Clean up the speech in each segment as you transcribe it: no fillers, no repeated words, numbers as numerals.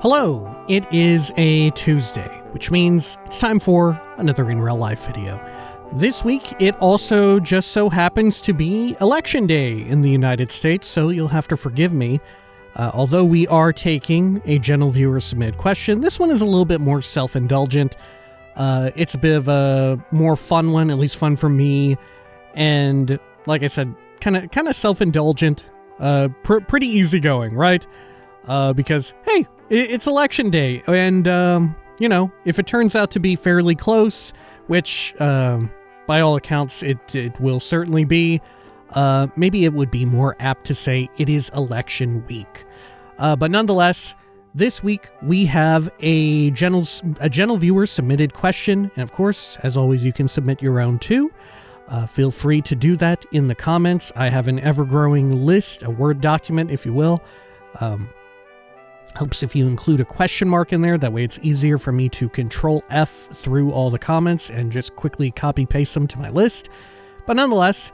Hello, it is a Tuesday, which means it's time for another in real life video. This week, it also just so happens to be Election Day in the United States, so you'll have to forgive me. Although we are taking a general viewer submitted question, this one is a little bit more self-indulgent. It's a bit of a more fun one, at least fun for me, and like I said, kind of self-indulgent, pretty easygoing, right? Because, hey, it's election day, and, if it turns out to be fairly close, which, by all accounts, it will certainly be, maybe it would be more apt to say it is election week. But nonetheless, this week we have a general viewer submitted question, and of course, as always, you can submit your own too. Feel free to do that in the comments. I have an ever-growing list, a Word document, if you will. Helps if you include a question mark in there. That way it's easier for me to Control F through all the comments and just quickly copy paste them to my list. But nonetheless,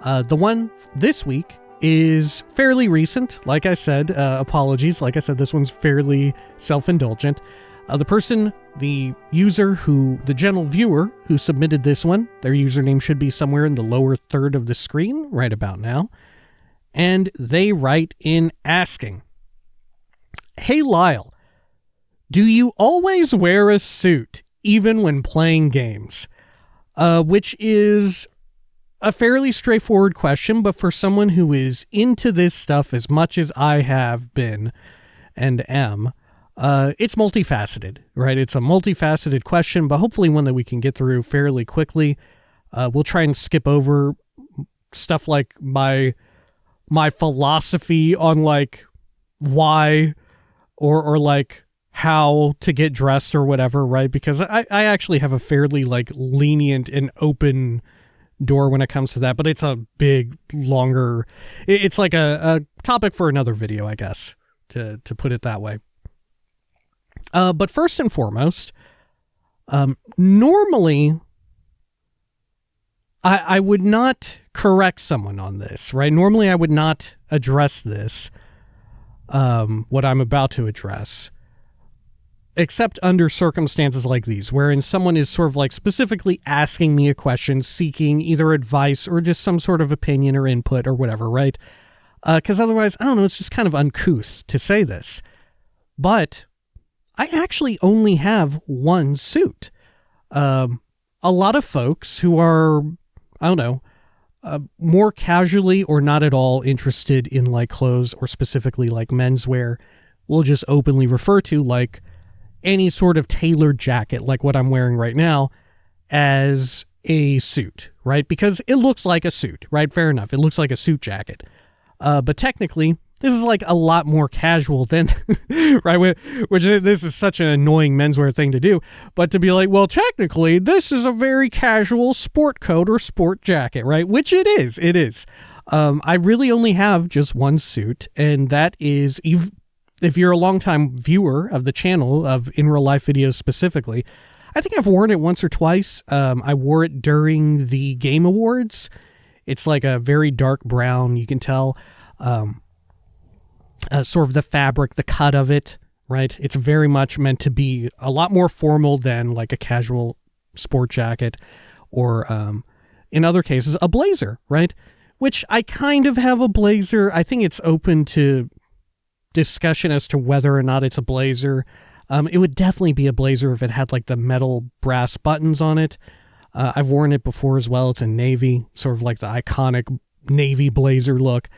the one this week is fairly recent. Like I said, apologies. Like I said, this one's fairly self-indulgent. The general viewer who submitted this one, their username should be somewhere in the lower third of the screen right about now. And they write in asking, "Hey Lyle, do you always wear a suit, even when playing games?" Which is a fairly straightforward question, but for someone who is into this stuff as much as I have been and am, it's multifaceted, right? It's a multifaceted question, but hopefully one that we can get through fairly quickly. We'll try and skip over stuff like my philosophy on like why or like how to get dressed or whatever, right? Because I actually have a fairly like lenient and open door when it comes to that, but it's a big, longer, it's like a topic for another video, I guess, to put it that way. But first and foremost, normally I would not correct someone on this, right? Normally I would not address this, what I'm about to address, except under circumstances like these, wherein someone is sort of like specifically asking me a question, seeking either advice or just some sort of opinion or input or whatever, right? Because otherwise, I don't know, it's just kind of uncouth to say this. But I actually only have one suit. A lot of folks who are, I don't know, more casually or not at all interested in like clothes or specifically like menswear will just openly refer to like any sort of tailored jacket like what I'm wearing right now as a suit, right? Because it looks like a suit, right? Fair enough. It looks like a suit jacket. But technically, this is like a lot more casual than, right? Which this is such an annoying menswear thing to do. But to be like, well, technically, this is a very casual sport coat or sport jacket, right? Which it is. It is. I really only have just one suit, and that is, if you're a longtime viewer of the channel, of in real life videos specifically, I think I've worn it once or twice. I wore it during the Game Awards. It's like a very dark brown, you can tell. Sort of the fabric, the cut of it, right? It's very much meant to be a lot more formal than like a casual sport jacket or, in other cases, a blazer, right? Which I kind of have a blazer. I think it's open to discussion as to whether or not it's a blazer. It would definitely be a blazer if it had like the metal brass buttons on it. I've worn it before as well. It's in navy, sort of like the iconic navy blazer look.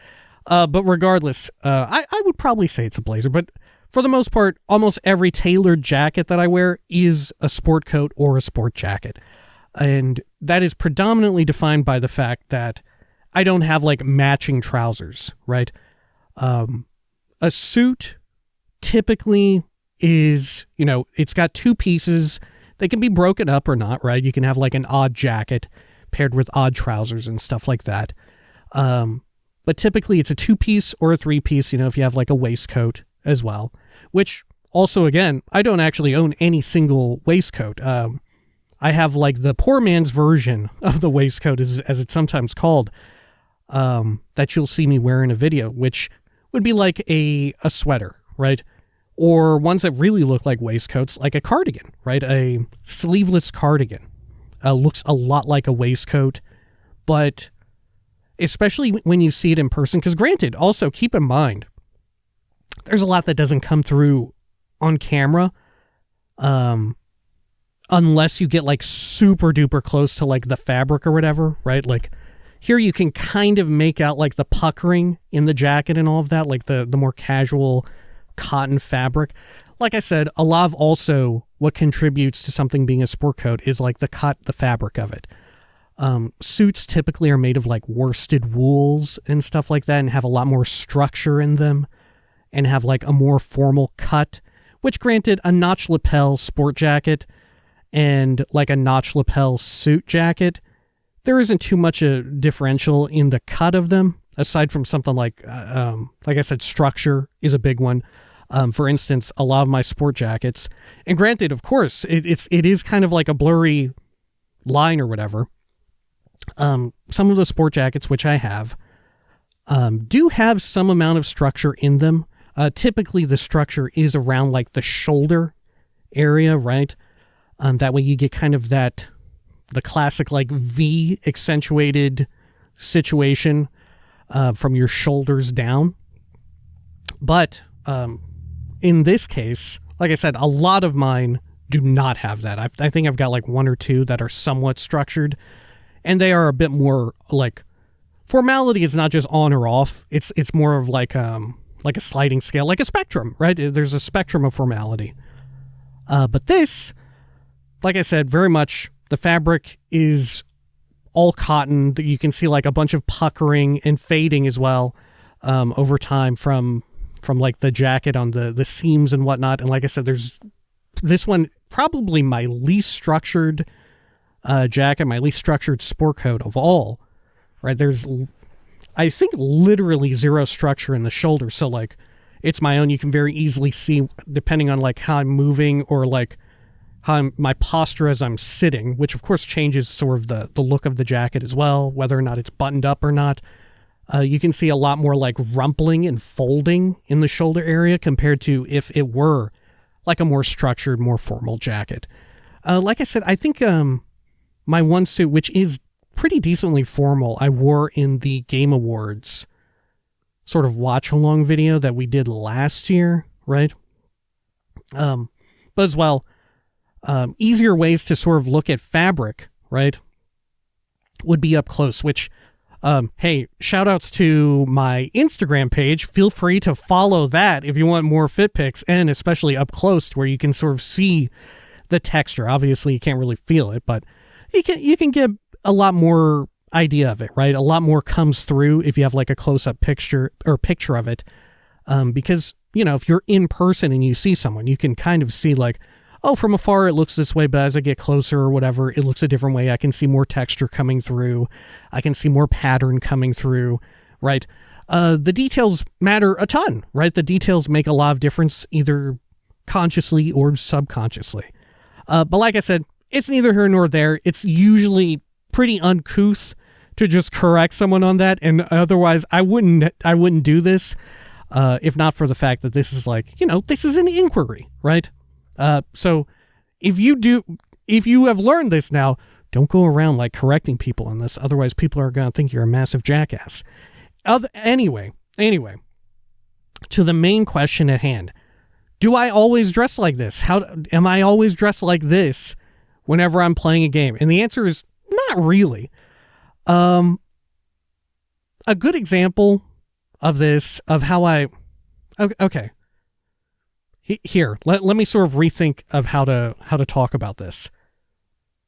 But regardless, I would probably say it's a blazer, but for the most part, almost every tailored jacket that I wear is a sport coat or a sport jacket. And that is predominantly defined by the fact that I don't have like matching trousers, right? A suit typically is, it's got two pieces. They can be broken up or not, right? You can have like an odd jacket paired with odd trousers and stuff like that. But typically it's a two-piece or a three-piece, if you have like a waistcoat as well, which also, again, I don't actually own any single waistcoat. I have like the poor man's version of the waistcoat, as it's sometimes called, that you'll see me wear in a video, which would be like a sweater, right? or ones that really look like waistcoats, like a cardigan, right? A sleeveless cardigan looks a lot like a waistcoat, but especially when you see it in person, because granted, also keep in mind, there's a lot that doesn't come through on camera, unless you get like super duper close to like the fabric or whatever, right? Like here you can kind of make out like the puckering in the jacket and all of that, like the more casual cotton fabric. Like I said, a lot of also what contributes to something being a sport coat is like the fabric of it. Suits typically are made of like worsted wools and stuff like that and have a lot more structure in them and have like a more formal cut, which granted, a notch lapel sport jacket and like a notch lapel suit jacket, there isn't too much a differential in the cut of them, aside from something like I said, structure is a big one. For instance, a lot of my sport jackets, and granted, of course, it is kind of like a blurry line or whatever. Some of the sport jackets, which I have, do have some amount of structure in them. Typically, the structure is around like the shoulder area, right? That way you get kind of the classic like V accentuated situation from your shoulders down. But in this case, like I said, a lot of mine do not have that. I think I've got like one or two that are somewhat structured, and they are a bit more like formality is not just on or off. It's more of like a sliding scale, like a spectrum, right? There's a spectrum of formality. But this, like I said, very much the fabric is all cotton. You can see like a bunch of puckering and fading as well over time from like the jacket on the seams and whatnot. And like I said, there's this one, probably my least structured jacket, my least structured sport coat of all, right? There's, I think, literally zero structure in the shoulder. So like it's my own. You can very easily see, depending on like how I'm moving or like how my posture as I'm sitting, which of course changes sort of the look of the jacket as well, whether or not it's buttoned up or not. You can see a lot more like rumpling and folding in the shoulder area compared to if it were like a more structured, more formal jacket. Like I said, I think my one suit, which is pretty decently formal, I wore in the Game Awards sort of watch-along video that we did last year, right? But as well, easier ways to sort of look at fabric, right, would be up close, which, hey, shout outs to my Instagram page. Feel free to follow that if you want more fit pics, and especially up close where you can sort of see the texture. Obviously, you can't really feel it, but you can get a lot more idea of it, right? A lot more comes through if you have like a close-up picture of it. Because, you know, if you're in person and you see someone, you can kind of see like, oh, from afar it looks this way, but as I get closer or whatever, it looks a different way. I can see more texture coming through. I can see more pattern coming through, right? The details matter a ton, right? The details make a lot of difference, either consciously or subconsciously. But like I said, it's neither here nor there. It's usually pretty uncouth to just correct someone on that, and otherwise I wouldn't do this if not for the fact that this is like, you know, this is an inquiry, right? So if you have learned this now, don't go around like correcting people on this. Otherwise, people are going to think you're a massive jackass. Anyway, to the main question at hand. Do I always dress like this? Am I always dressed like this whenever I'm playing a game? And the answer is not really. A good example of this, of how okay. Here, let me sort of rethink of how to talk about this.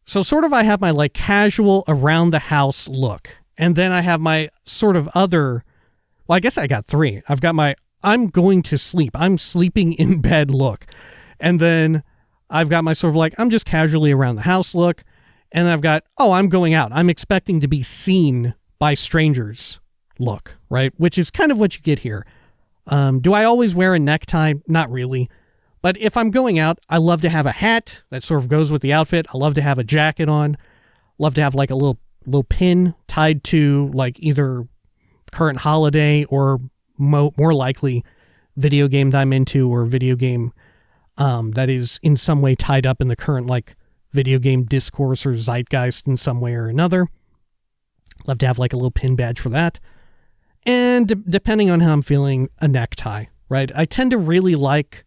So sort of I have my like casual around the house look. And then I have my sort of other, well, I guess I got three. I've got my I'm going to sleep. I'm sleeping in bed look. And then I've got my sort of like I'm just casually around the house look. And I've got, oh, I'm going out. I'm expecting to be seen by strangers look, right? Which is kind of what you get here. Do I always wear a necktie? Not really. But if I'm going out, I love to have a hat that sort of goes with the outfit. I love to have a jacket on. Love to have like a little pin tied to like either current holiday or more likely video game that I'm into or video game that is in some way tied up in the current like video game discourse or zeitgeist in some way or another. Love to have like a little pin badge for that. And depending on how I'm feeling, a necktie, right? I tend to really like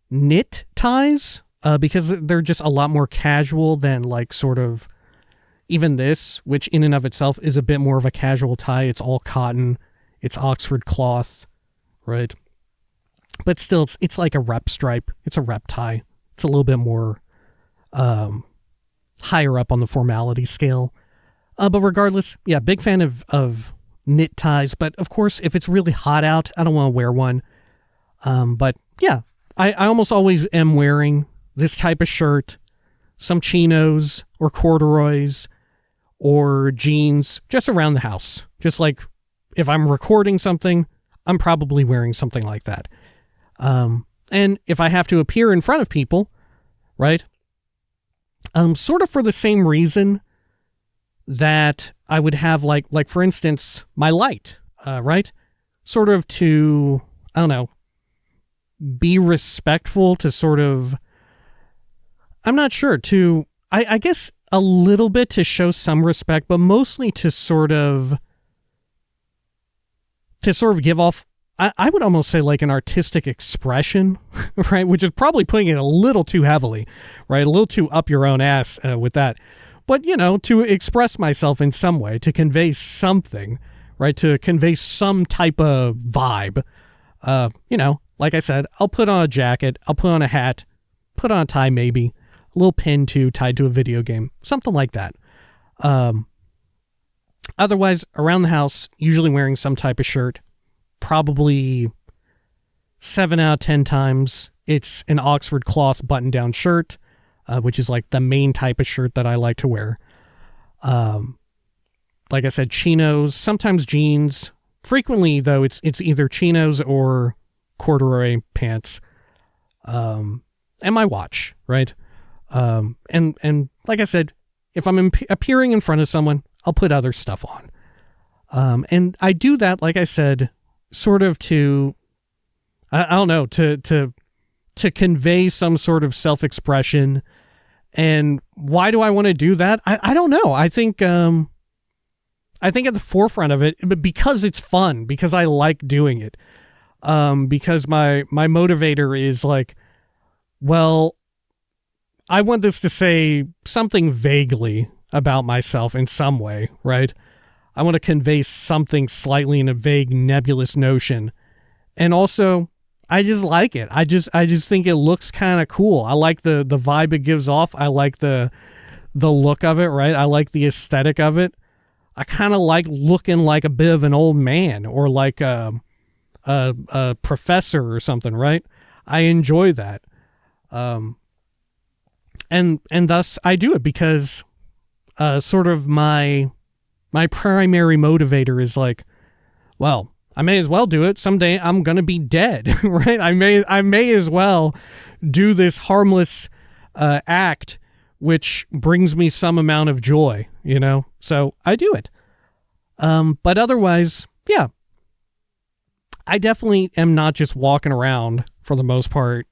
knit ties because they're just a lot more casual than like sort of even this, which in and of itself is a bit more of a casual tie. It's all cotton. It's Oxford cloth, right? But still, it's like a rep stripe. It's a rep tie. It's a little bit more higher up on the formality scale. But regardless, yeah, big fan of knit ties. But of course, if it's really hot out, I don't want to wear one. But yeah, I almost always am wearing this type of shirt, some chinos or corduroys or jeans just around the house. Just like if I'm recording something, I'm probably wearing something like that. And if I have to appear in front of people, right? Sort of for the same reason that I would have like for instance, my light, right? Sort of to, I don't know, be respectful to sort of, I'm not sure, to, I guess a little bit to show some respect, but mostly to sort of give off, I would almost say like an artistic expression, right? Which is probably putting it a little too heavily, right? A little too up your own ass with that. But, you know, to express myself in some way, to convey something, right? To convey some type of vibe. You know, like I said, I'll put on a jacket, I'll put on a hat, put on a tie maybe, a little pin too tied to a video game, something like that. Otherwise, around the house, usually wearing some type of shirt. Probably 7 out of 10 times, it's an Oxford cloth button-down shirt, which is like the main type of shirt that I like to wear. Like I said, chinos, sometimes jeans. Frequently, though, it's either chinos or corduroy pants. And my watch, right? And like I said, if I'm appearing in front of someone, I'll put other stuff on. And I do that, like I said, sort of to, I don't know, to convey some sort of self-expression. And why do I want to do that? I don't know. I think at the forefront of it, because it's fun, because I like doing it, because my motivator is like, well, I want this to say something vaguely about myself in some way, right? I want to convey something slightly in a vague, nebulous notion. And also, I just like it. I just think it looks kind of cool. I like the vibe it gives off. I like the look of it, right? I like the aesthetic of it. I kind of like looking like a bit of an old man or like a professor or something, right? I enjoy that. And thus I do it because sort of my primary motivator is like, well, I may as well do it. Someday I'm going to be dead, right? I may as well do this harmless act which brings me some amount of joy, you know? So I do it. But otherwise, yeah, I definitely am not just walking around for the most part,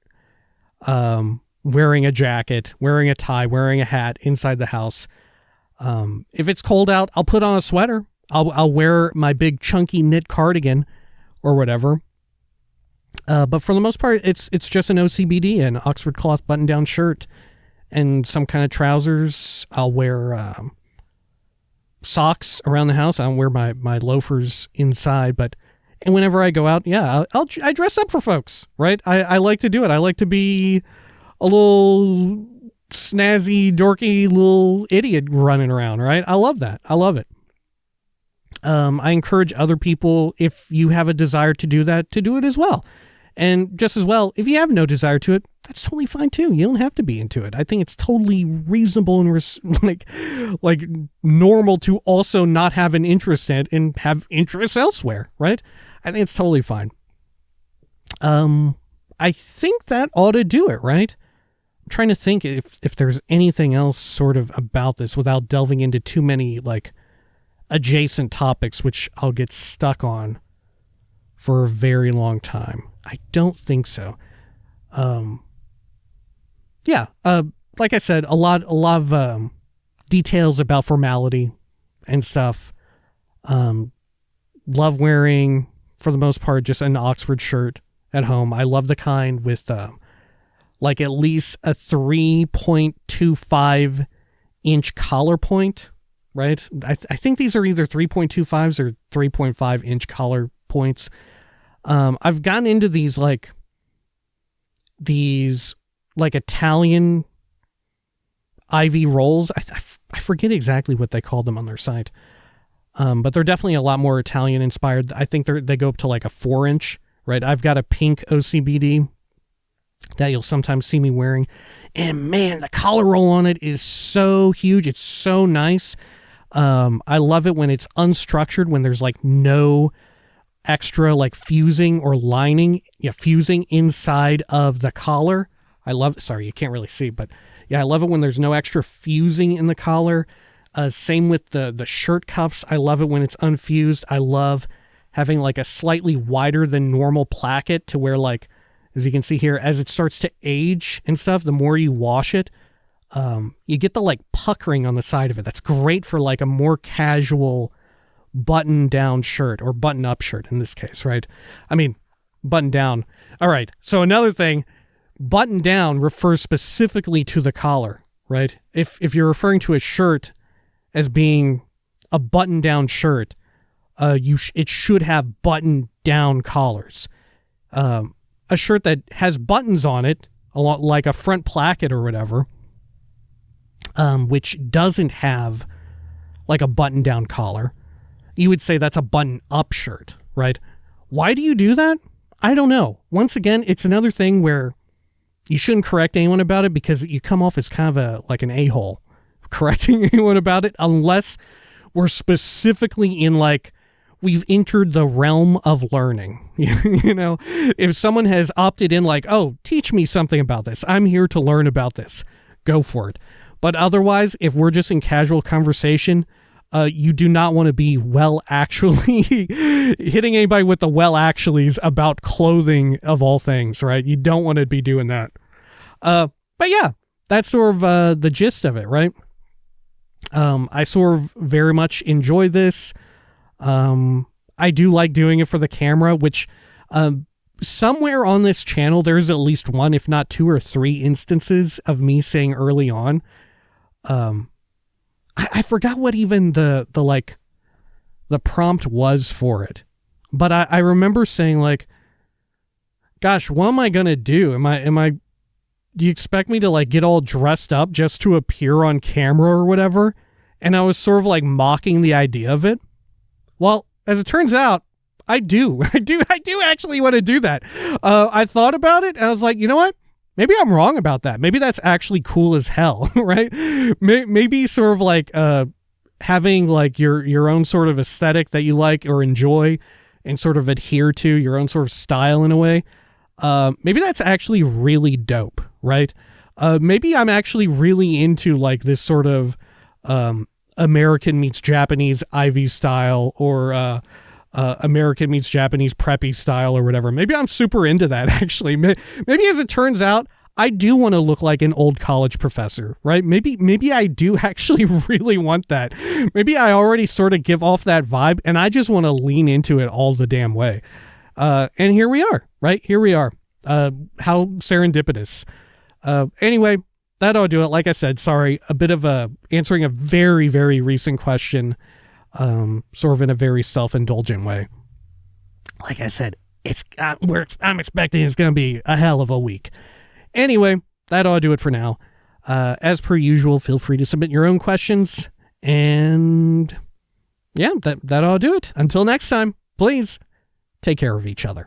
wearing a jacket, wearing a tie, wearing a hat inside the house. If it's cold out, I'll put on a sweater. I'll wear my big chunky knit cardigan or whatever. But for the most part, it's just an OCBD, an Oxford cloth button-down shirt and some kind of trousers. I'll wear socks around the house. I don't wear my loafers inside, and whenever I go out, yeah, I dress up for folks, right? I like to do it. I like to be a little snazzy, dorky little idiot running around, right? I love that. I love it. I encourage other people, if you have a desire to do that, to do it as well. And just as well, if you have no desire to it, that's totally fine too. You don't have to be into it. I think it's totally reasonable and like normal to also not have an interest in it and have interests elsewhere, right? I think it's totally fine. I think that ought to do it, right? I'm trying to think if there's anything else sort of about this without delving into too many like adjacent topics, which I'll get stuck on for a very long time? I don't think so. Like I said, a lot of details about formality and stuff. Love wearing, for the most part, just an Oxford shirt at home. I love the kind with like at least a 3.25 inch collar point, right? I think these are either 3.25s or 3.5 inch collar points. I've gotten into these Italian ivy rolls. I forget exactly what they call them on their site. But they're definitely a lot more Italian inspired. I think they go up to like a 4-inch, right? I've got a pink OCBD that you'll sometimes see me wearing. And man, the collar roll on it is so huge. It's so nice. I love it when it's unstructured, when there's like no extra like fusing or lining, fusing inside of the collar. Sorry, you can't really see, but yeah, I love it when there's no extra fusing in the collar. Same with the shirt cuffs. I love it when it's unfused. I love having like a slightly wider than normal placket to where, like, as you can see here, as it starts to age and stuff, the more you wash it, you get the like puckering on the side of it. That's great for like a more casual button down shirt, or button up shirt in this case, right? I mean, button down. All right. So another thing, button down refers specifically to the collar, right? If you're referring to a shirt as being a button down shirt, it should have button down collars. A shirt that has buttons on it, a lot like a front placket or whatever, which doesn't have like a button down collar, you would say that's a button up shirt, right? Why do you do that? I don't know. Once again, it's another thing where you shouldn't correct anyone about it, because you come off as kind of like an a-hole correcting anyone about it, unless we're specifically in like, we've entered the realm of learning. If someone has opted in like, oh, teach me something about this, I'm here to learn about this, go for it. But otherwise, if we're just in casual conversation, you do not want to be actually hitting anybody with the actuallys about clothing of all things, right? You don't want to be doing that. But yeah, that's sort of the gist of it, right? I sort of very much enjoy this. I do like doing it for the camera, which somewhere on this channel, there's at least one, if not 2 or 3 instances of me saying early on, I forgot what even the prompt was for it, but I remember saying like, gosh, what am I going to do? Do you expect me to like get all dressed up just to appear on camera or whatever? And I was sort of like mocking the idea of it. Well, as it turns out, I do actually want to do that. I thought about it. And I was like, you know what? Maybe I'm wrong about that. Maybe that's actually cool as hell, right? Maybe sort of like having like your own sort of aesthetic that you like or enjoy and sort of adhere to, your own sort of style in a way. Maybe that's actually really dope, right? Maybe I'm actually really into like this sort of American meets Japanese Ivy style, or American meets Japanese preppy style or whatever. Maybe I'm super into that, actually. Maybe as it turns out, I do want to look like an old college professor, right? Maybe I do actually really want that. Maybe I already sort of give off that vibe, and I just want to lean into it all the damn way. And here we are, right? Here we are. How serendipitous. Anyway, that ought to do it. Like I said, sorry, a bit of answering a very, very recent question, sort of in a very self-indulgent way. Like I said, I'm expecting it's going to be a hell of a week. Anyway, that ought to do it for now. As per usual, feel free to submit your own questions, and yeah, that ought to do it. Until next time, please take care of each other.